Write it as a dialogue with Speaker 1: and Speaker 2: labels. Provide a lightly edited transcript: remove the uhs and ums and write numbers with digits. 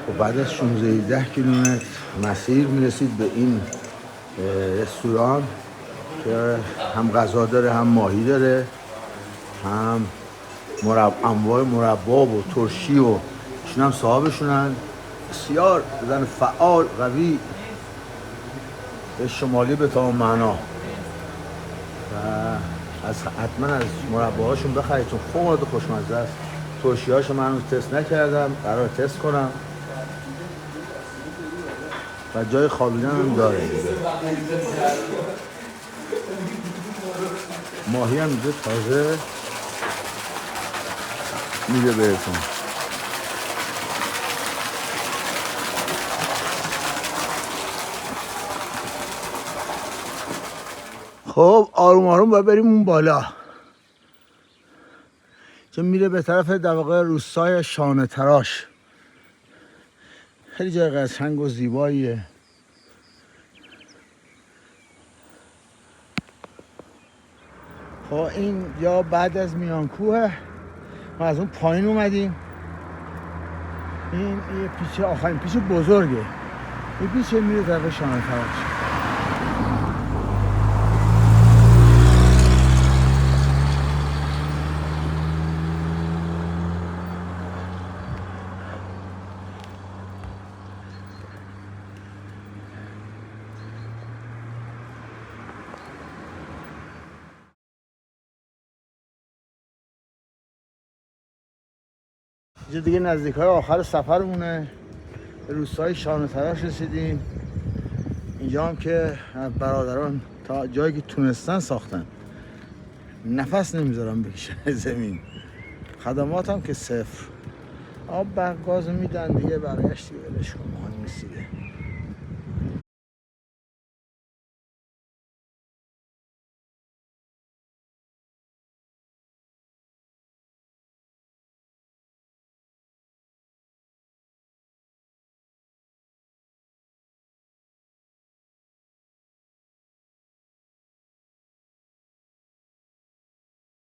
Speaker 1: و بعد از 16 کیلومتر مسیر میرسید به این رستوران که هم غذا داره، هم ماهی داره، هم انواع مربا و ترشی و ایشون هم صاحبشونن. بسیار زن فعال، قوی، به شمالی به تمام معنا. و حتما از مرباهاشون بخرید چون فوق العاده خوشمزه است. ترشی هاشو من هنوز تست نکردم، قرار تست کنم و جای خوابیدن هم داره. ماهی هم اینجا تازه میده بهتون. خب آروم آروم باید بریم اون بالا چون میره به طرف در واقع روستای شانه تراش. خیلی جای قشنگ و زیباییه. خب این یا بعد از میانکوه ما از اون پایین اومدیم. این یه پیچ، آخرین پیچ بزرگه. این پیچ میره طرف شانه تراش. اینجا دیگه نزدیک های آخر سفرمونه، به روستای شانه تراش رسیدیم. اینجا هم که برادران تا جایی که تونستن ساختن، نفس نمیذارم بکشن زمین. خدمات هم که صفر. آب برق گاز میدن دیگه، برگشت دیگه ولش کن، مهم نیست دیگه.